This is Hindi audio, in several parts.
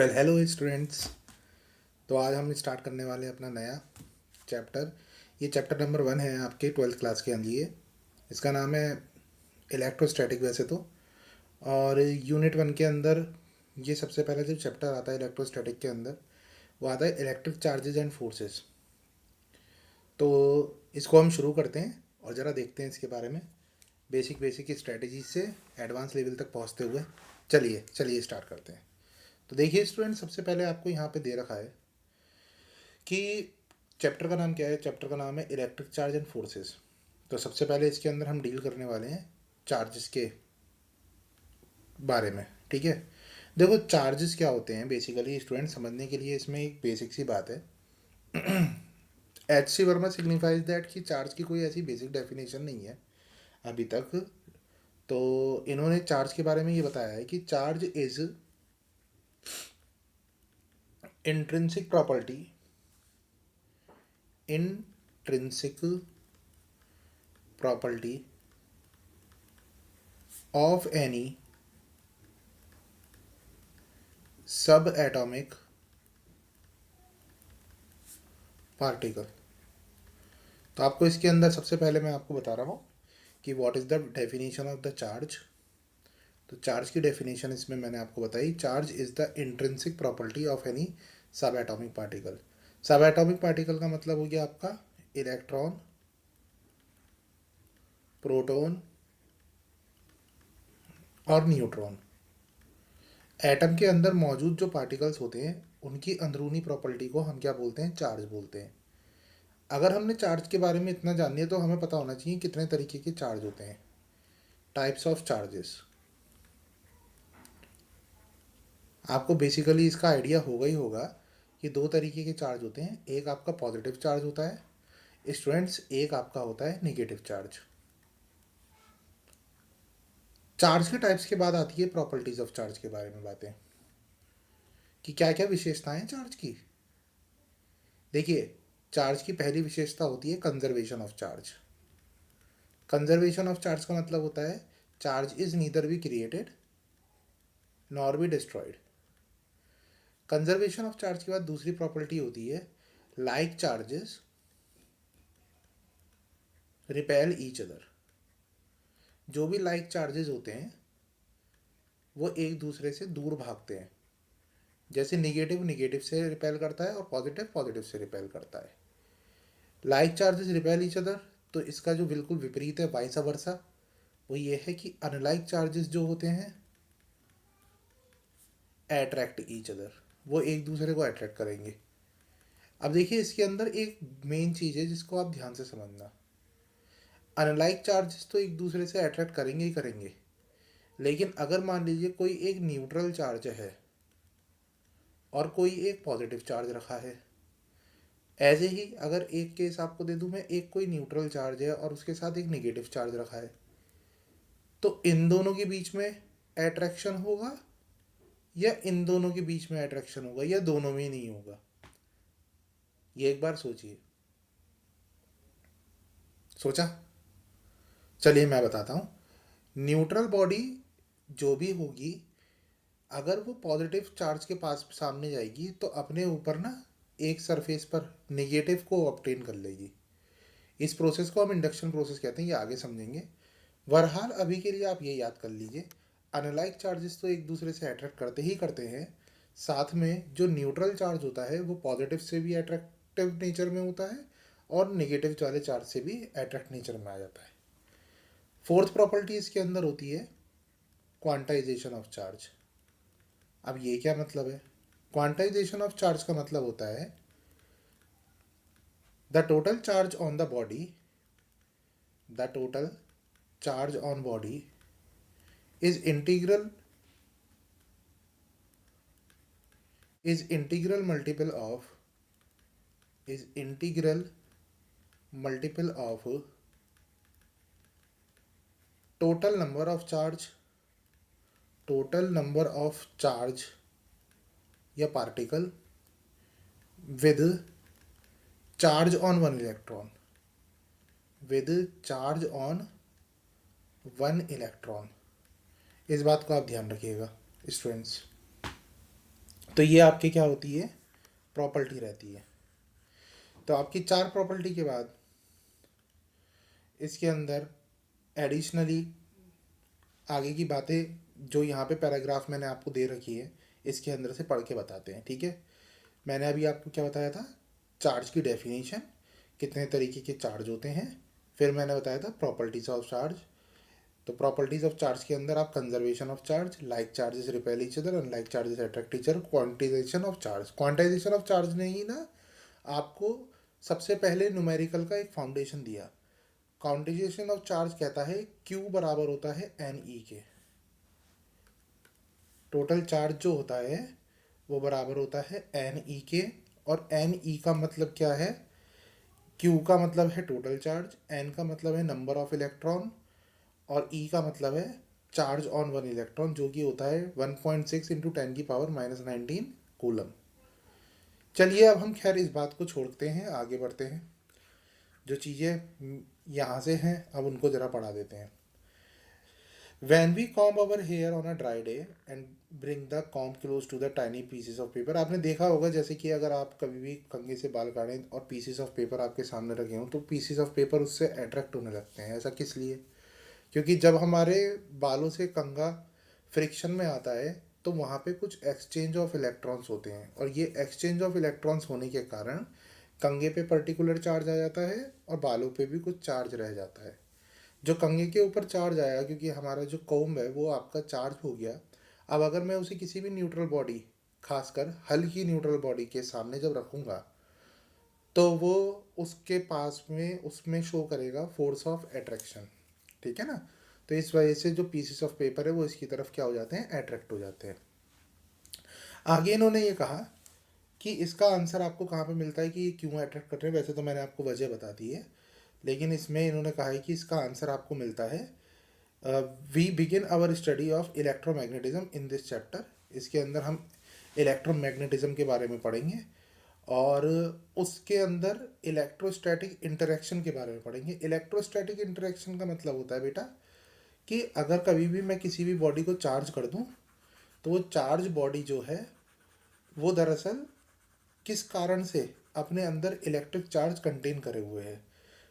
Hello students. तो आज हम स्टार्ट करने वाले हैं अपना नया चैप्टर। ये चैप्टर नंबर 1 है आपके 12th क्लास के लिए। इसका नाम है इलेक्ट्रोस्टैटिक वैसे तो। और यूनिट 1 के अंदर ये सबसे पहला जो चैप्टर आता है इलेक्ट्रोस्टैटिक के अंदर वो आता है इलेक्ट्रिक चार्जेस एंड फोर्सेस। तो इसको हम शुरू करते हैं और ज़रा देखते हैं इसके बारे में बेसिक बेसिक स्ट्रेटजी से एडवांस लेवल तक पहुँचते हुए। चलिए चलिए स्टार्ट करते हैं। तो देखिए स्टूडेंट, सबसे पहले आपको यहाँ पे दे रखा है कि चैप्टर का नाम क्या है। चैप्टर का नाम है इलेक्ट्रिक चार्ज एंड फोर्सेस। तो सबसे पहले इसके अंदर हम डील करने वाले हैं चार्जेस के बारे में। ठीक है, देखो चार्जेस क्या होते हैं बेसिकली स्टूडेंट समझने के लिए इसमें एक बेसिक सी बात है। H.C. वर्मा सिग्निफाइज दैट कि चार्ज की कोई ऐसी बेसिक डेफिनेशन नहीं है अभी तक। तो इन्होंने चार्ज के बारे में ये बताया है कि charge is intrinsic property intrinsic property of any subatomic particle। तो आपको इसके अंदर सबसे पहले मैं आपको बता रहा हूँ कि what is the definition of the charge. तो चार्ज की डेफिनेशन इसमें मैंने आपको बताई, charge is the intrinsic property of any सब एटॉमिक पार्टिकल। सब एटॉमिक पार्टिकल का मतलब हो गया आपका इलेक्ट्रॉन, प्रोटॉन और न्यूट्रॉन। एटम के अंदर मौजूद जो पार्टिकल्स होते हैं उनकी अंदरूनी प्रॉपर्टी को हम क्या बोलते हैं, चार्ज बोलते हैं। अगर हमने चार्ज के बारे में इतना जान लिया तो हमें पता होना चाहिए कितने तरीके के चार्ज होते हैं, टाइप्स ऑफ चार्जेस। आपको बेसिकली इसका आइडिया होगा ही होगा कि दो तरीके के चार्ज होते हैं। एक आपका पॉजिटिव चार्ज होता है स्टूडेंट्स, एक आपका होता है नेगेटिव चार्ज। चार्ज के टाइप्स के बाद आती है प्रॉपर्टीज ऑफ चार्ज के बारे में बातें कि क्या क्या विशेषताएं हैं चार्ज की। देखिए, चार्ज की पहली विशेषता होती है conservation of charge. Conservation of charge का मतलब होता है charge is neither be created nor be destroyed. Conservation of charge के बाद दूसरी प्रॉपर्टी होती है like charges repel each other. जो भी लाइक चार्जेस होते हैं वो एक दूसरे से दूर भागते हैं। जैसे निगेटिव निगेटिव से रिपेल करता है और पॉजिटिव पॉजिटिव से रिपेल करता है। Like charges repel each other, तो इसका जो बिल्कुल विपरीत है वाइस वर्सा, वो ये है कि अनलाइक चार्जेस जो होते हैं अट्रैक्ट ईच अदर, वो एक दूसरे को अट्रैक्ट करेंगे। अब देखिए इसके अंदर एक मेन चीज़ है जिसको आप ध्यान से समझना। अनलाइक चार्जेस तो एक दूसरे से अट्रैक्ट करेंगे ही करेंगे, लेकिन अगर मान लीजिए कोई एक न्यूट्रल चार्ज है और कोई एक पॉजिटिव चार्ज रखा है, ऐसे ही अगर एक केस आपको दे दूं मैं, एक कोई न्यूट्रल चार्ज है और उसके साथ एक नेगेटिव चार्ज रखा है, तो इन दोनों के बीच में अट्रैक्शन होगा या इन दोनों के बीच में अट्रैक्शन होगा या दोनों में ही नहीं होगा। ये एक बार सोचिए, सोचा? चलिए मैं बताता हूँ। न्यूट्रल बॉडी जो भी होगी, अगर वो पॉजिटिव चार्ज के पास सामने जाएगी तो अपने ऊपर ना एक सरफेस पर नेगेटिव को ऑब्टेन कर लेगी। इस प्रोसेस को हम इंडक्शन प्रोसेस कहते हैं, ये आगे समझेंगे। बहरहाल अभी के लिए आप ये याद कर लीजिए, अनलाइक चार्जेस तो एक दूसरे से अट्रैक्ट करते ही करते हैं, साथ में जो न्यूट्रल चार्ज होता है वो पॉजिटिव से भी अट्रैक्टिव नेचर में होता है और नेगेटिव वाले चार्ज से भी अट्रैक्ट नेचर में आ जाता है। फोर्थ प्रॉपर्टी इसके अंदर होती है क्वांटाइजेशन ऑफ चार्ज। अब ये क्या मतलब है? क्वांटाइजेशन ऑफ चार्ज का मतलब होता है the total charge on the body, the total charge on body is integral is integral multiple of is integral multiple of total number of charge, total number of charge या particle with charge on one electron, with charge on one electron। इस बात को आप ध्यान रखिएगा स्टूडेंट्स। तो ये आपकी क्या होती है, प्रॉपर्टी रहती है। तो आपकी 4 प्रॉपर्टी के बाद इसके अंदर एडिशनली आगे की बातें जो यहाँ पे पैराग्राफ मैंने आपको दे रखी है इसके अंदर से पढ़ के बताते हैं, ठीक है। मैंने अभी आपको क्या बताया था, चार्ज की डेफिनेशन, कितने तरीके के चार्ज होते हैं। फिर मैंने बताया था प्रॉपर्टीज ऑफ चार्ज। तो प्रॉपर्टीज ऑफ चार्ज के अंदर आप conservation of charge, like charges repel each other, unlike charges attract each other, quantization of charge. Quantization of charge ने ही ना आपको सबसे पहले न्यूमेरिकल का एक फाउंडेशन दिया। क्वांटाइजेशन ऑफ चार्ज कहता है Q बराबर होता है एन ई के। टोटल चार्ज जो होता है वो बराबर होता है एन ई के। और एन ई का मतलब क्या है, Q का मतलब है टोटल चार्ज, एन का मतलब है नंबर ऑफ इलेक्ट्रॉन, और ई का मतलब है चार्ज ऑन वन इलेक्ट्रॉन, जो कि होता है 1.6 इंटू 10⁻⁻19 कूलम। चलिए अब हम खैर इस बात को छोड़ते हैं, आगे बढ़ते हैं। जो चीज़ें यहाँ से हैं अब उनको ज़रा पढ़ा देते हैं। When we comb our hair on a dry day and bring the comb close to the tiny pieces of paper, आपने देखा होगा जैसे कि अगर आप कभी भी कंघे से बाल काटें और पीसीस ऑफ पेपर आपके सामने रखे हों तो पीसीस ऑफ पेपर उससे अट्रैक्ट होने लगते हैं। ऐसा किस लिए? क्योंकि जब हमारे बालों से कंघा फ्रिक्शन में आता है तो वहाँ पे कुछ एक्सचेंज ऑफ इलेक्ट्रॉन्स होते हैं, और ये एक्सचेंज ऑफ इलेक्ट्रॉन्स होने के कारण कंघे पे पर्टिकुलर चार्ज आ जाता है और बालों पे भी कुछ चार्ज रह जाता है। जो कंघे के ऊपर चार्ज आया क्योंकि हमारा जो कोम्ब है वो आपका चार्ज हो गया। अब अगर मैं उसे किसी भी न्यूट्रल बॉडी, खासकर हल्की न्यूट्रल बॉडी के सामने जब रखूँगा तो वो उसके पास में उसमें शो करेगा फोर्स ऑफ अट्रैक्शन, ठीक है ना। तो इस वजह से जो पीसेस ऑफ पेपर है वो इसकी तरफ क्या हो जाते हैं, अट्रैक्ट हो जाते हैं। आगे इन्होंने ये कहा कि इसका आंसर आपको कहाँ पे मिलता है कि ये क्यों अट्रैक्ट कर रहे हैं। वैसे तो मैंने आपको वजह बता दी है, लेकिन इसमें इन्होंने कहा है कि इसका आंसर आपको मिलता है we begin our study of electromagnetism in this chapter. इसके अंदर हम इलेक्ट्रोमैग्नेटिज्म के बारे में पढ़ेंगे और उसके अंदर इलेक्ट्रोस्टैटिक इंटरेक्शन के बारे में पढ़ेंगे। इलेक्ट्रोस्टैटिक इंटरेक्शन का मतलब होता है बेटा कि अगर कभी भी मैं किसी भी बॉडी को चार्ज कर दूं तो वो चार्ज बॉडी जो है वो दरअसल किस कारण से अपने अंदर इलेक्ट्रिक चार्ज कंटेन करे हुए है।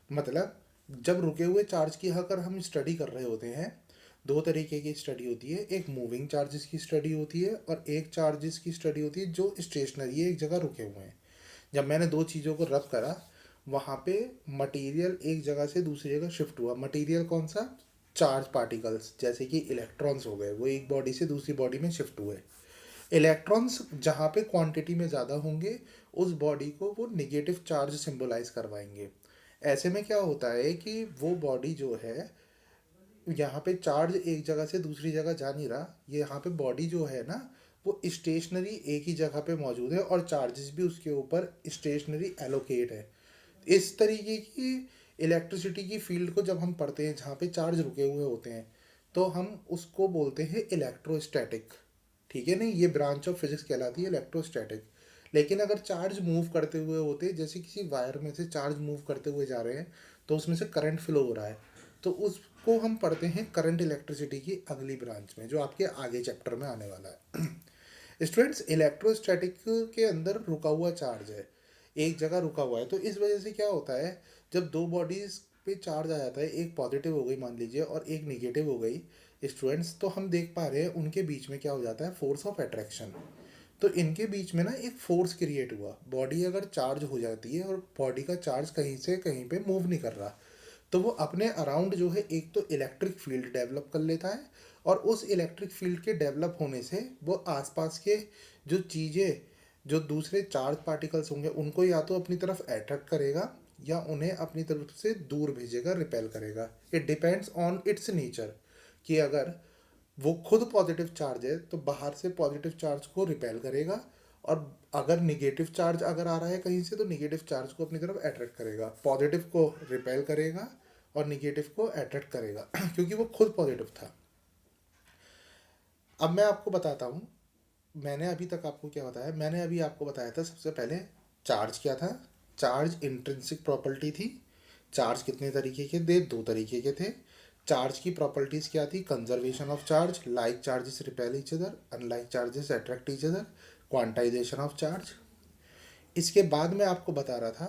मतलब जब रुके हुए चार्ज की अगर हम स्टडी कर रहे होते हैं, दो तरीके की स्टडी होती है, एक मूविंग चार्जेस की स्टडी होती है और एक चार्जेस की स्टडी होती है जो स्टेशनरी है, एक जगह रुके हुए हैं। जब मैंने दो चीज़ों को रब करा वहाँ पे मटेरियल एक जगह से दूसरी जगह शिफ्ट हुआ। मटेरियल कौन सा? चार्ज पार्टिकल्स, जैसे कि इलेक्ट्रॉन्स हो गए, वो एक बॉडी से दूसरी बॉडी में शिफ्ट हुए। इलेक्ट्रॉन्स जहाँ पे क्वांटिटी में ज़्यादा होंगे उस बॉडी को वो निगेटिव चार्ज सिंबलाइज करवाएंगे। ऐसे में क्या होता है कि वो बॉडी जो है, यहाँ पे चार्ज एक जगह से दूसरी जगह जा नहीं रहा, ये यहाँ पे बॉडी जो है ना वो स्टेशनरी एक ही जगह पे मौजूद है और चार्जेस भी उसके ऊपर स्टेशनरी एलोकेट है। इस तरीके की इलेक्ट्रिसिटी की फील्ड को जब हम पढ़ते हैं जहाँ पे चार्ज रुके हुए होते हैं तो हम उसको बोलते हैं इलेक्ट्रोस्टैटिक, ठीक है। नहीं, ये ब्रांच ऑफ फिजिक्स कहलाती है इलेक्ट्रोस्टैटिक। लेकिन अगर चार्ज मूव करते हुए होते, जैसे किसी वायर में से चार्ज मूव करते हुए जा रहे हैं तो उसमें से करंट फ्लो हो रहा है, तो उसको हम पढ़ते हैं करंट इलेक्ट्रिसिटी की अगली ब्रांच में जो आपके आगे चैप्टर में आने वाला है। स्टूडेंट्स, इलेक्ट्रोस्टैटिक के अंदर रुका हुआ चार्ज है, एक जगह रुका हुआ है, तो इस वजह से क्या होता है जब दो बॉडीज पे चार्ज आ जाता है, एक पॉजिटिव हो गई मान लीजिए और एक निगेटिव हो गई स्टूडेंट्स, तो हम देख पा रहे हैं उनके बीच में क्या हो जाता है, फोर्स ऑफ अट्रैक्शन। तो इनके बीच में ना एक फोर्स क्रिएट हुआ। बॉडी अगर चार्ज हो जाती है और बॉडी का चार्ज कहीं से कहीं पे मूव नहीं कर रहा तो वो अपने अराउंड जो है एक तो इलेक्ट्रिक फील्ड डेवलप कर लेता है, और उस इलेक्ट्रिक फील्ड के डेवलप होने से वो आसपास के जो चीज़ें, जो दूसरे चार्ज पार्टिकल्स होंगे उनको या तो अपनी तरफ अट्रैक्ट करेगा या उन्हें अपनी तरफ से दूर भेजेगा, रिपेल करेगा। It depends on it's nature कि अगर वो खुद पॉजिटिव चार्ज है तो बाहर से पॉजिटिव चार्ज को रिपेल करेगा, और अगर निगेटिव चार्ज अगर आ रहा है कहीं से तो निगेटिव चार्ज को अपनी तरफ अट्रैक्ट करेगा, पॉजिटिव को रिपेल करेगा और निगेटिव को अट्रैक्ट करेगा क्योंकि वो खुद पॉजिटिव था। अब मैं आपको बताता हूँ, मैंने अभी तक आपको क्या बताया, मैंने अभी आपको बताया था सबसे पहले चार्ज क्या था। चार्ज इंट्रिंसिक प्रॉपर्टी थी। चार्ज कितने तरीके के थे? दो तरीके के थे। चार्ज की प्रॉपर्टीज़ क्या थी? Conservation of charge, like charges repel each other, unlike charges attract each other, quantization of charge. इसके बाद मैं आपको बता रहा था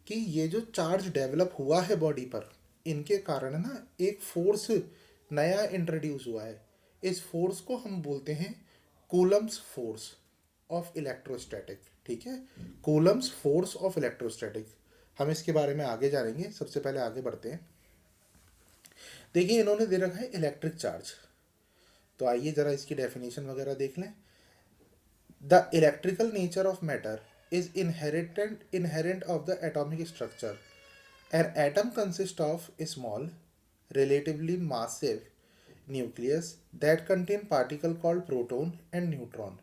कि ये जो चार्ज डेवलप हुआ है बॉडी पर, इनके कारण ना एक फोर्स नया इंट्रोड्यूस हुआ है। इस फोर्स को हम बोलते हैं कूलम्स फोर्स ऑफ इलेक्ट्रोस्टैटिक। ठीक है, कूलम्स फोर्स ऑफ इलेक्ट्रोस्टैटिक। हम इसके बारे में आगे जानेंगे, सबसे पहले आगे बढ़ते हैं। देखिए, इन्होंने दे रखा है इलेक्ट्रिक चार्ज, तो आइए ज़रा इसकी डेफिनेशन वगैरह देख लें। The electrical nature of matter is inherent of the atomic structure. An atom consists of a small, relatively massive nucleus that contain particle called proton and neutron.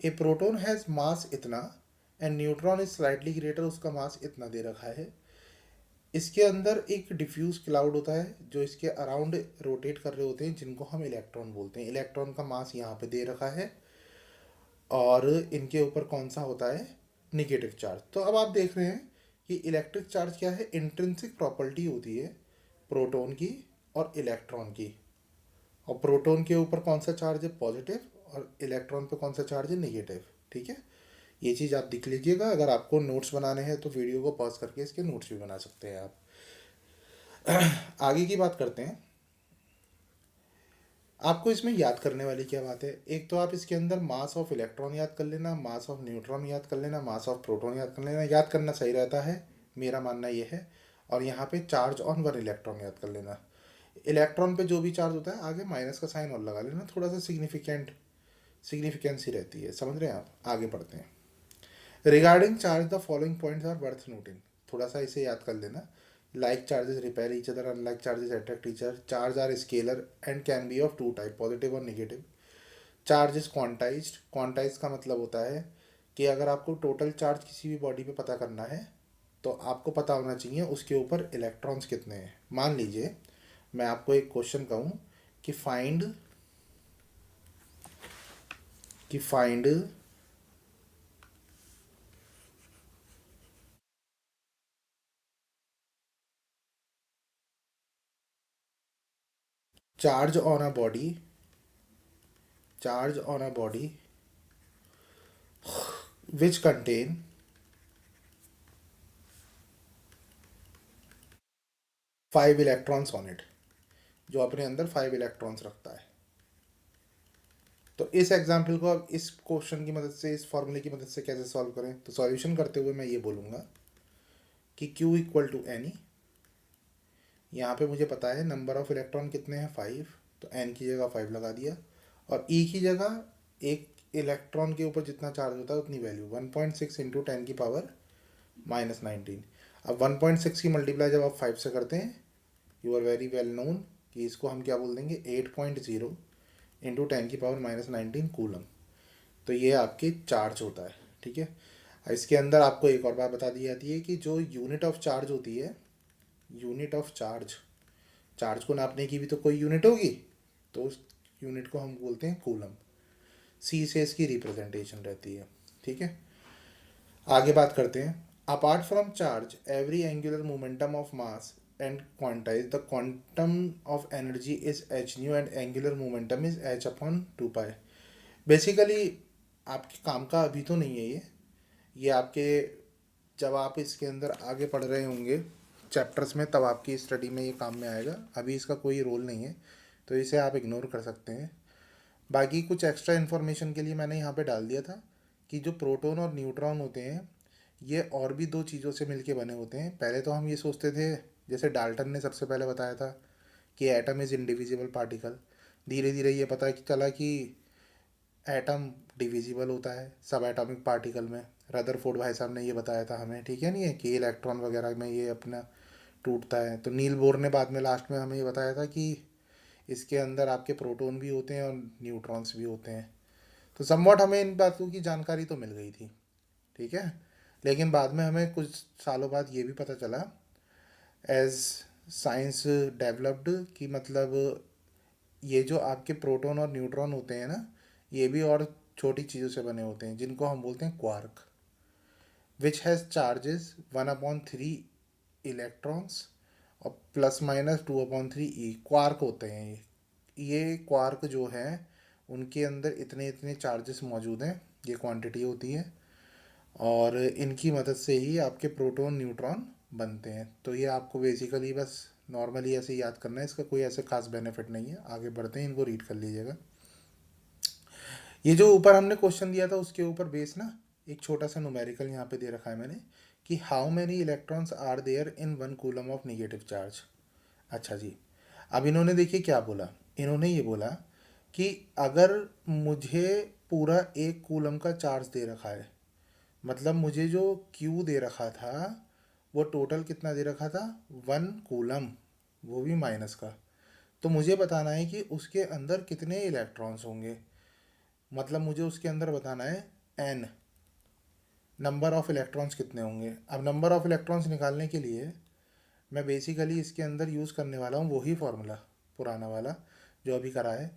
A proton has mass इतना and neutron is slightly greater, उसका mass इतना दे रखा है। इसके अंदर एक डिफ्यूज क्लाउड होता है जो इसके अराउंड रोटेट कर रहे होते हैं, जिनको हम इलेक्ट्रॉन बोलते हैं। इलेक्ट्रॉन का मास यहाँ पे दे रखा है और इनके ऊपर कौन सा होता है, निगेटिव चार्ज। तो अब आप देख रहे हैं कि इलेक्ट्रिक चार्ज क्या है, इंट्रिंसिक प्रॉपर्टी होती है प्रोटॉन की और इलेक्ट्रॉन की। और प्रोटॉन के ऊपर कौन सा चार्ज है, पॉजिटिव, और इलेक्ट्रॉन पे कौन सा चार्ज है, नेगेटिव। ठीक है, ये चीज़ आप देख लीजिएगा। अगर आपको नोट्स बनाने हैं तो वीडियो को पॉज करके इसके नोट्स भी बना सकते हैं आप। आगे की बात करते हैं। आपको इसमें याद करने वाली क्या बात है, एक तो आप इसके अंदर मास ऑफ इलेक्ट्रॉन याद कर लेना, मास ऑफ न्यूट्रॉन याद कर लेना, मास ऑफ प्रोटॉन याद कर लेना। याद करना सही रहता है, मेरा मानना ये है। और यहाँ पे चार्ज ऑन वन इलेक्ट्रॉन याद कर लेना। इलेक्ट्रॉन पे जो भी चार्ज होता है आगे माइनस का साइन और लगा लेना, थोड़ा सा सिग्निफिकेंसी रहती है। समझ रहे हैं आप, आगे बढ़ते हैं। Regarding charge the following points are worth noting. थोड़ा सा इसे याद कर लेना। Like charges repel each other, unlike charges attract each other. Charge are scalar and can be of two type, positive और negative. Charge is quantized. Quantized का मतलब होता है कि अगर आपको टोटल चार्ज किसी भी बॉडी पे पता करना है तो आपको पता होना चाहिए उसके ऊपर इलेक्ट्रॉन्स कितने हैं। मान लीजिए मैं आपको एक क्वेश्चन कहूँ कि find charge on a body which contain 5 electrons on it, जो अपने अंदर 5 इलेक्ट्रॉन्स रखता है। तो इस एग्जाम्पल को अब इस क्वेश्चन की मदद से, इस फॉर्मूले की मदद से कैसे सॉल्व करें, तो सॉल्यूशन करते हुए मैं ये बोलूँगा कि Q इक्वल टू एन। यहाँ पे मुझे पता है नंबर ऑफ इलेक्ट्रॉन कितने हैं, 5, तो n की जगह 5 लगा दिया। और E की जगह एक इलेक्ट्रॉन के ऊपर जितना चार्ज होता है उतनी वैल्यू 1.6 इंटू 10 की पावर -19। अब 1.6 की मल्टीप्लाई जब आप 5 से करते हैं, you are very well known कि इसको हम क्या बोल देंगे, 8.0 इंटू 10 की पावर -19 कूलम। तो ये आपकी चार्ज होता है। ठीक है, इसके अंदर आपको एक और बात बता दी जाती है कि जो यूनिट ऑफ चार्ज होती है, यूनिट ऑफ चार्ज को नापने की भी तो कोई यूनिट होगी, तो उस यूनिट को हम बोलते हैं कूलम। सी से इसकी रिप्रेजेंटेशन रहती है। ठीक है, आगे बात करते हैं। Apart from charge every angular momentum of mass and quantize the quantum of energy is H new and angular momentum is H upon 2 pi. Basically आपके काम का अभी तो नहीं है ये आपके, जब आप इसके अंदर आगे पढ़ रहे होंगे चैप्टर्स में तब आपकी स्टडी में ये काम में आएगा। अभी इसका कोई रोल नहीं है, तो इसे आप इग्नोर कर सकते हैं। बाकी कुछ एक्स्ट्रा इन्फॉर्मेशन के लिए मैंने यहाँ पे डाल दिया था कि जो प्रोटॉन और न्यूट्रॉन होते हैं ये और भी दो चीज़ों से मिलके बने होते हैं। पहले तो हम ये सोचते थे, जैसे डाल्टन ने सबसे पहले बताया था कि एटम इज़ इंडिविजिबल पार्टिकल। धीरे धीरे ये पता चला कि एटम डिविजिबल होता है सब एटॉमिक पार्टिकल में। रदरफोर्ड भाई साहब ने ये बताया था हमें, ठीक है नहीं है, कि इलेक्ट्रॉन वगैरह में ये अपना टूटता है। तो नील बोर ने बाद में लास्ट में हमें ये बताया था कि इसके अंदर आपके प्रोटॉन भी होते हैं और न्यूट्रॉन्स भी होते हैं। तो समवॉट हमें इन बातों की जानकारी तो मिल गई थी, ठीक है। लेकिन बाद में हमें कुछ सालों बाद ये भी पता चला एज साइंस डेवलप्ड कि मतलब ये जो आपके प्रोटॉन और न्यूट्रॉन होते हैं ना, ये भी और छोटी चीज़ों से बने होते हैं जिनको हम बोलते हैं quark, which has charges 1/3 electrons और ±2/3 क्वार्क होते हैं ये क्वार्क जो हैं उनके अंदर इतने इतने चार्जेस मौजूद हैं ये क्वांटिटी होती है, और इनकी मदद से ही आपके प्रोटॉन न्यूट्रॉन बनते हैं। तो ये आपको बेसिकली बस नॉर्मली ऐसे याद करना है, इसका कोई ऐसे खास बेनिफिट नहीं है। आगे बढ़ते हैं, इनको रीड कर लीजिएगा। ये जो ऊपर हमने क्वेश्चन दिया था उसके ऊपर बेस ना एक छोटा सा न्यूमेरिकल यहाँ पे दे रखा है मैंने, कि how many electrons are there in 1 coulomb of negative charge. अच्छा जी, अब इन्होंने देखिए क्या बोला। इन्होंने ये बोला कि अगर मुझे पूरा 1 कूलम का चार्ज दे रखा है, मतलब मुझे जो क्यू दे रखा था वो टोटल कितना दे रखा था, 1 कूलम, वो भी माइनस का। तो मुझे बताना है कि उसके अंदर कितने इलेक्ट्रॉन्स होंगे, मतलब मुझे उसके अंदर बताना है एन, नंबर ऑफ़ इलेक्ट्रॉन्स कितने होंगे। अब नंबर ऑफ़ इलेक्ट्रॉन्स निकालने के लिए मैं बेसिकली इसके अंदर यूज़ करने वाला हूँ वही फार्मूला पुराना वाला जो अभी करा है,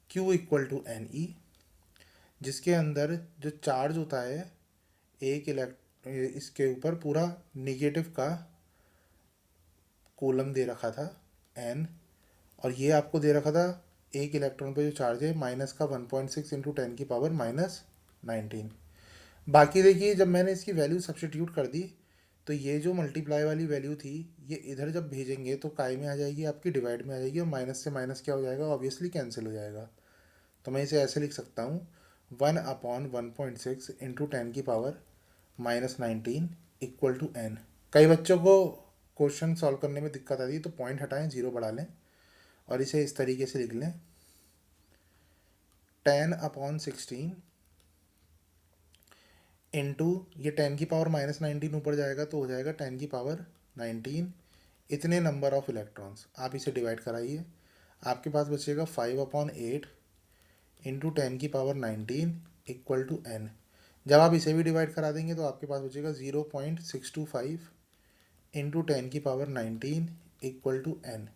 Q equal to N E, जिसके अंदर जो चार्ज होता है एक इसके ऊपर पूरा निगेटिव का कूलम दे रखा था एन, और ये आपको दे रखा था एक इलेक्ट्रॉन पे जो चार्ज है माइनस का 1.6 इंटू 10⁻⁻19। बाकी देखिए जब मैंने इसकी वैल्यू सब्स्टिट्यूट कर दी तो ये जो मल्टीप्लाई वाली वैल्यू थी ये इधर जब भेजेंगे तो काय में आ जाएगी, आपकी डिवाइड में आ जाएगी, और माइनस से माइनस क्या हो जाएगा, ऑब्वियसली कैंसिल हो जाएगा। तो मैं इसे ऐसे लिख सकता हूँ 1/1.6 इंटू 10⁻⁻19 इक्वल टू एन। कई बच्चों को क्वेश्चन सॉल्व करने में दिक्कत आती है तो पॉइंट हटाएं, जीरो बढ़ा लें और इसे इस तरीके से लिख लें 10/16 इंटू ये 10⁻⁻19 ऊपर जाएगा तो हो जाएगा 10⁻19 इतने नंबर ऑफ इलेक्ट्रॉन्स। आप इसे डिवाइड कराइए, आपके पास बचेगा 5/8 इंटू 10⁻19 इक्वल टू एन। जब आप इसे भी डिवाइड करा देंगे तो आपके पास बचेगा 0.625 into 10⁻19 equal to N.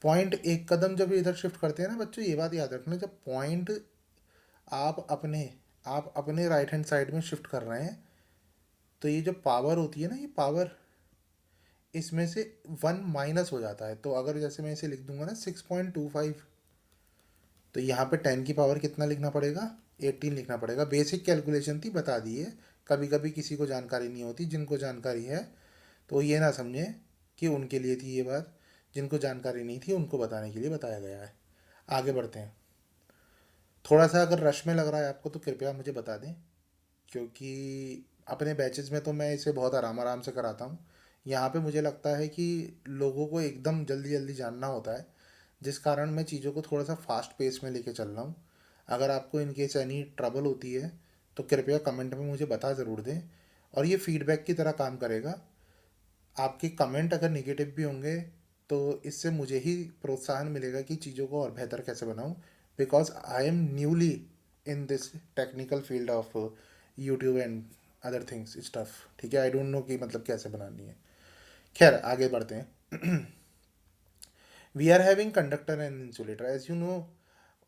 Point एक कदम जब इधर शिफ्ट करते हैं ना बच्चों, ये बात याद रखना, जब पॉइंट आप अपने राइट हैंड साइड में शिफ्ट कर रहे हैं तो ये जो पावर होती है ना, ये पावर इसमें से 1 माइनस हो जाता है। तो अगर जैसे मैं इसे लिख दूंगा ना 6.25, तो यहाँ पे 10 की पावर कितना लिखना पड़ेगा, 18 लिखना पड़ेगा। बेसिक कैलकुलेशन थी, बता दी है। कभी कभी किसी को जानकारी नहीं होती, जिनको जानकारी है तो ये ना समझे कि उनके लिए थी ये बात, जिनको जानकारी नहीं थी उनको बताने के लिए बताया गया है। आगे बढ़ते हैं। थोड़ा सा अगर रश में लग रहा है आपको तो कृपया मुझे बता दें, क्योंकि अपने बैचेस में तो मैं इसे बहुत आराम आराम से कराता हूँ। यहाँ पे मुझे लगता है कि लोगों को एकदम जल्दी जल्दी जानना होता है, जिस कारण मैं चीज़ों को थोड़ा सा फास्ट पेस में लेके चल रहा हूँ। अगर आपको इन केस एनी ट्रबल होती है तो कृपया कमेंट में मुझे बता ज़रूर दें, और ये फीडबैक की तरह काम करेगा। आपके कमेंट अगर निगेटिव भी होंगे तो इससे मुझे ही प्रोत्साहन मिलेगा कि चीज़ों को और बेहतर कैसे बनाऊं, because I am newly in this technical field of YouTube and other things stuff. ठीक है, आई डोंट नो कि मतलब कैसे बनानी है। खैर आगे बढ़ते हैं। We are having conductor and insulator, as you know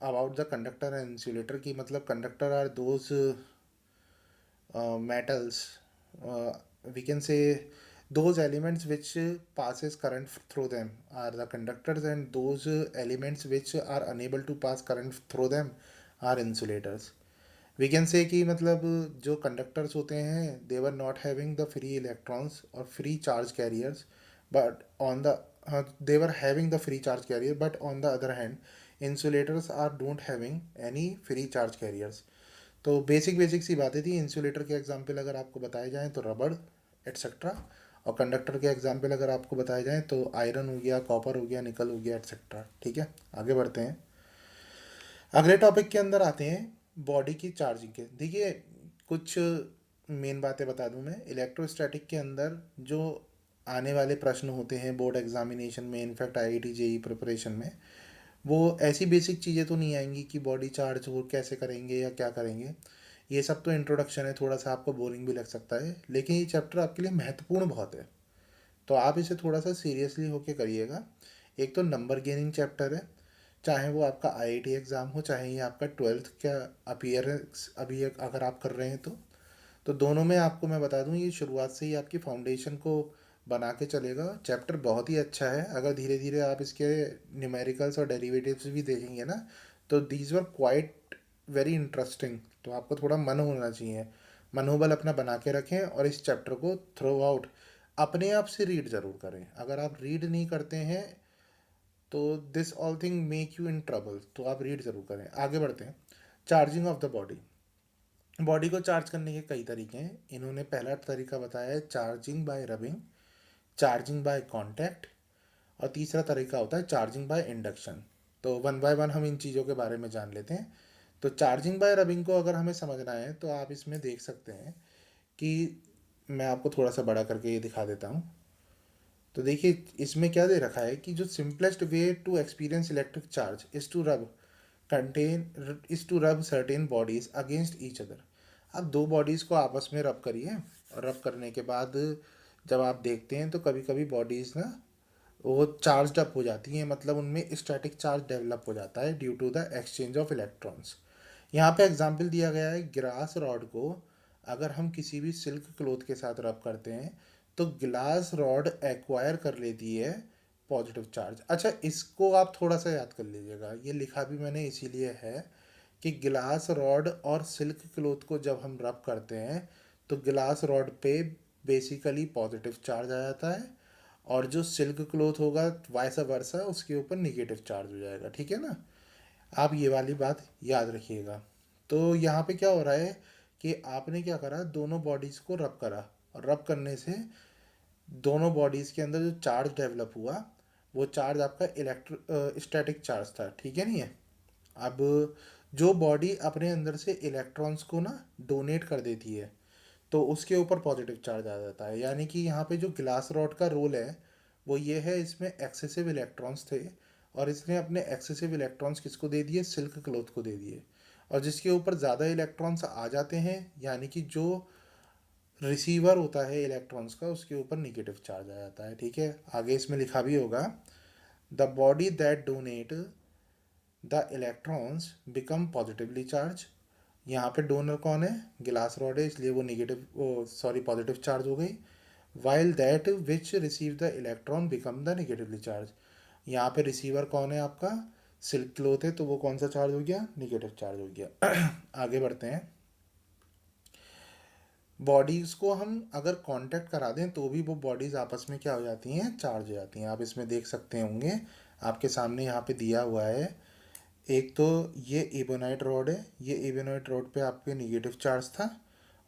about the conductor and insulator की मतलब conductor are those metals, we can say those elements which passes current through them are the conductors, and those elements which are unable to pass current through them are insulators. We can say कि मतलब जो conductors होते हैं they were not having the free electrons or free charge carriers, but on the they were having the free charge carrier, but on the other hand insulators are don't having any free charge carriers. तो बेसिक बेसिक सी बातें थी। इंसुलेटर के एग्जाम्पल अगर आपको बताए जाएँ तो रबड़ एट्सेट्रा, और कंडक्टर के एग्जाम्पल अगर आपको बताए जाएँ तो आयरन हो गया, कॉपर हो गया, निकल हो गया एट्सेट्रा। ठीक है, आगे बढ़ते हैं। अगले टॉपिक के अंदर आते हैं बॉडी की चार्जिंग के। देखिए कुछ मेन बातें बता दूं मैं। इलेक्ट्रोस्टैटिक के अंदर जो आने वाले प्रश्न होते हैं बोर्ड एग्जामिनेशन में, इनफैक्ट आईआईटी जेई प्रिपरेशन में, वो ऐसी बेसिक चीज़ें तो नहीं आएंगी कि बॉडी चार्ज हो कैसे करेंगे या क्या करेंगे। ये सब तो इंट्रोडक्शन है, थोड़ा सा आपको बोरिंग भी लग सकता है, लेकिन ये चैप्टर आपके लिए महत्वपूर्ण बहुत है, तो आप इसे थोड़ा सा सीरियसली होके करिएगा। एक तो नंबर गेनिंग चैप्टर है, चाहे वो आपका आईआईटी एग्ज़ाम हो, चाहे ये आपका 12th का अपीयरेंस अभी अगर आप कर रहे हैं तो दोनों में आपको मैं बता दूं ये शुरुआत से ही आपकी फाउंडेशन को बना के चलेगा। चैप्टर बहुत ही अच्छा है। अगर धीरे धीरे आप इसके न्यूमेरिकल्स और डेरिवेटिव्स भी देखेंगे ना तो these were quite very interesting तो आपको थोड़ा मन होना चाहिए, मनोबल अपना बना के रखें और इस चैप्टर को थ्रू आउट अपने आप से रीड ज़रूर करें। अगर आप रीड नहीं करते हैं तो this all thing make you in trouble, तो आप रीड ज़रूर करें। आगे बढ़ते हैं। Charging of the body. Body को चार्ज करने के कई तरीके हैं। इन्होंने पहला तरीका बताया है charging by rubbing, charging by contact, और तीसरा तरीका होता है चार्जिंग बाय इंडक्शन। तो वन बाय वन हम इन चीज़ों के बारे में जान लेते हैं। तो चार्जिंग बाय रबिंग को अगर हमें समझना है तो आप इसमें देख सकते हैं कि मैं आपको थोड़ा सा बड़ा करके ये दिखा देता हूँ। तो देखिए इसमें क्या दे रखा है कि जो simplest way to experience electric charge is to rub certain bodies against each other. आप दो बॉडीज़ को आपस में रब करिए, और रब करने के बाद जब आप देखते हैं तो कभी कभी बॉडीज़ ना वो चार्ज अप हो जाती हैं, मतलब उनमें स्टैटिक चार्ज डेवलप हो जाता है due to the exchange of electrons. यहाँ पे एग्जांपल दिया गया है ग्लास रॉड को अगर हम किसी भी सिल्क क्लोथ के साथ रब करते हैं तो ग्लास रॉड एक्वायर कर लेती है पॉजिटिव चार्ज। अच्छा, इसको आप थोड़ा सा याद कर लीजिएगा, ये लिखा भी मैंने इसीलिए है कि ग्लास रॉड और सिल्क क्लोथ को जब हम रब करते हैं तो ग्लास रॉड पे बेसिकली पॉजिटिव चार्ज आ जाता है, और जो सिल्क क्लोथ होगा वाइस वर्सा उसके ऊपर निगेटिव चार्ज हो जाएगा। ठीक है ना, आप ये वाली बात याद रखिएगा। तो यहाँ पे क्या हो रहा है कि आपने क्या करा, दोनों बॉडीज़ को रब करा, और रब करने से दोनों बॉडीज़ के अंदर जो चार्ज डेवलप हुआ वो चार्ज आपका स्टैटिक चार्ज था। ठीक है नहीं है। अब जो बॉडी अपने अंदर से इलेक्ट्रॉन्स को ना डोनेट कर देती है तो उसके ऊपर पॉजिटिव चार्ज आ जाता है। यानी कि यहाँ पे जो ग्लास रॉड का रोल है वो ये है, इसमें एक्सेसिव इलेक्ट्रॉन्स थे और इसने अपने एक्सेसिव इलेक्ट्रॉन्स किसको दे दिए, सिल्क क्लोथ को दे दिए। और जिसके ऊपर ज़्यादा इलेक्ट्रॉन्स आ जाते हैं यानी कि जो रिसीवर होता है इलेक्ट्रॉन्स का उसके ऊपर निगेटिव चार्ज आ जाता है। ठीक है, आगे इसमें लिखा भी होगा the body that donate the electrons become positively charge. यहाँ पे डोनर कौन है, ग्लास रॉड है, इसलिए वो निगेटिव पॉजिटिव चार्ज हो गई। While that which receive the electron become the negatively charge. यहाँ पे रिसीवर कौन है आपका, सिल्क क्लोथ है, तो वो कौन सा चार्ज हो गया, निगेटिव चार्ज हो गया। आगे बढ़ते हैं। बॉडीज़ को हम अगर कांटेक्ट करा दें तो भी वो बॉडीज़ आपस में क्या हो जाती हैं, चार्ज हो जाती हैं। आप इसमें देख सकते होंगे आपके सामने यहाँ पे दिया हुआ है। एक तो ये एबोनाइट रॉड है, ये एबोनाइट रॉड पे आपके निगेटिव चार्ज था,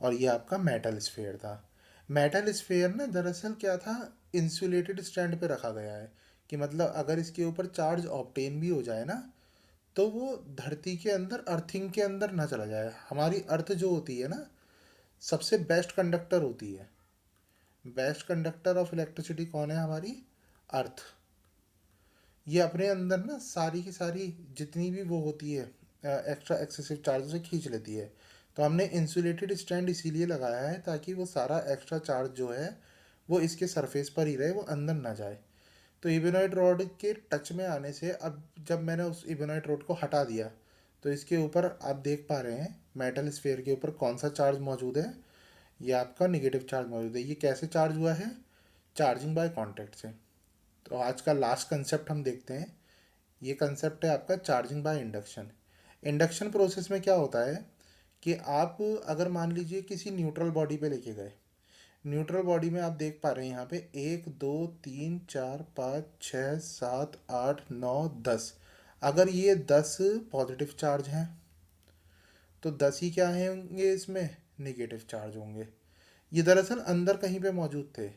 और ये आपका मेटल स्फेयर था। मेटल स्फेयर ना दरअसल क्या था, इंसुलेटेड स्टैंड पे रखा गया है कि मतलब अगर इसके ऊपर चार्ज ऑब्टेन भी हो जाए ना तो वो धरती के अंदर अर्थिंग के अंदर ना चला जाए। हमारी अर्थ जो होती है ना सबसे बेस्ट कंडक्टर होती है। बेस्ट कंडक्टर ऑफ इलेक्ट्रिसिटी कौन है, हमारी अर्थ। ये अपने अंदर ना सारी की सारी जितनी भी वो होती है एक्स्ट्रा एक्सेसिव चार्ज से खींच लेती है। तो हमने इंसुलेटेड स्टैंड इसीलिए लगाया है ताकि वो सारा एक्स्ट्रा चार्ज जो है वो इसके सरफेस पर ही रहे, वो अंदर ना जाए। तो इबेनॉइड रॉड के टच में आने से अब जब मैंने उस इबेनॉइड रॉड को हटा दिया तो इसके ऊपर आप देख पा रहे हैं मेटल स्फेयर के ऊपर कौन सा चार्ज मौजूद है, ये आपका निगेटिव चार्ज मौजूद है। ये कैसे चार्ज हुआ है, चार्जिंग बाय कांटेक्ट से। तो आज का लास्ट कंसेप्ट हम देखते हैं। ये कंसेप्ट है आपका charging by induction. Induction process में क्या होता है कि आप अगर मान लीजिए किसी न्यूट्रल बॉडी पे लेके गए, न्यूट्रल बॉडी में आप देख पा रहे हैं यहाँ पे 1 2 3 4 5 6 7 8 9 10। अगर ये 10 पॉजिटिव चार्ज हैं तो 10 ही क्या हैं होंगे, इसमें निगेटिव चार्ज होंगे। ये दरअसल अंदर कहीं पे मौजूद थे,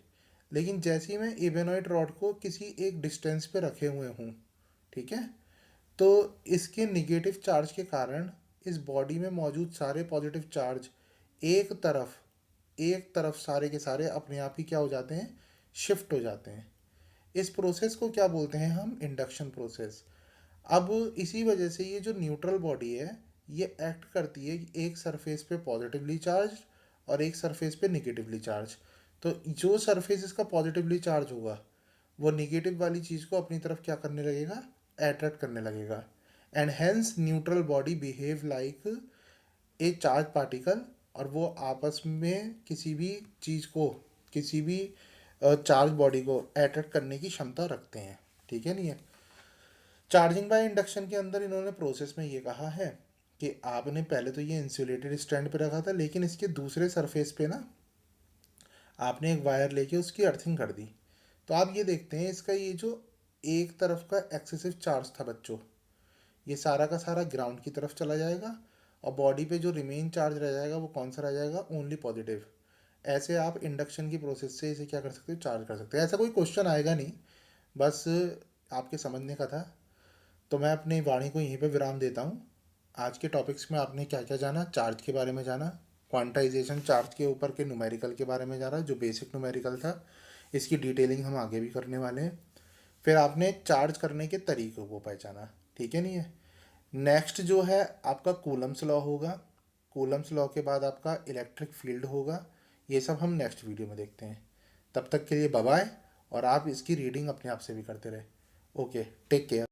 लेकिन जैसे ही मैं इबेनॉइड रॉड को किसी एक डिस्टेंस पे रखे हुए हूँ, ठीक है, तो इसके निगेटिव चार्ज के कारण इस बॉडी में मौजूद सारे पॉजिटिव चार्ज एक तरफ एक तरफ सारे के सारे अपने आप ही क्या हो जाते हैं, शिफ्ट हो जाते हैं। इस प्रोसेस को क्या बोलते हैं हम, इंडक्शन प्रोसेस। अब इसी वजह से ये जो न्यूट्रल बॉडी है ये एक्ट करती है एक सरफेस पे पॉजिटिवली चार्ज और एक सरफेस पे निगेटिवली चार्ज। तो जो सरफेस इसका पॉजिटिवली चार्ज होगा वो निगेटिव वाली चीज़ को अपनी तरफ क्या करने लगेगा, अट्रैक्ट करने लगेगा। And hence neutral body behave like a charge particle, और वो आपस में किसी भी चीज़ को, किसी भी चार्ज बॉडी को अट्रैक्ट करने की क्षमता रखते हैं। ठीक है नहीं है। चार्जिंग बाय इंडक्शन के अंदर इन्होंने प्रोसेस में ये कहा है कि आपने पहले तो ये इंसुलेटेड स्टैंड पे रखा था, लेकिन इसके दूसरे सरफेस पे ना आपने एक वायर लेके उसकी अर्थिंग कर दी। तो आप ये देखते हैं इसका ये जो एक तरफ का एक्सेसिव चार्ज था बच्चों, ये सारा का सारा ग्राउंड की तरफ चला जाएगा, और बॉडी पे जो रिमेन चार्ज रह जाएगा वो कौन सा रह जाएगा, ओनली पॉजिटिव। ऐसे आप इंडक्शन की प्रोसेस से इसे क्या कर सकते हो, चार्ज कर सकते हैं। ऐसा कोई क्वेश्चन आएगा नहीं, बस आपके समझने का था। तो मैं अपनी वाणी को यहीं पे विराम देता हूँ। आज के टॉपिक्स में आपने क्या क्या जाना, चार्ज के बारे में जाना, क्वांटाइजेशन चार्ज के ऊपर के न्यूमेरिकल के बारे में जाना जो बेसिक न्यूमेरिकल था, इसकी डिटेलिंग हम आगे भी करने वाले हैं। फिर आपने चार्ज करने के तरीकों को पहचाना, ठीक है नहीं है। नेक्स्ट जो है आपका कूलम्स लॉ होगा, कूलम्स लॉ के बाद आपका इलेक्ट्रिक फील्ड होगा। ये सब हम नेक्स्ट वीडियो में देखते हैं। तब तक के लिए बाय बाय, और आप इसकी रीडिंग अपने आप से भी करते रहे। Okay, take care.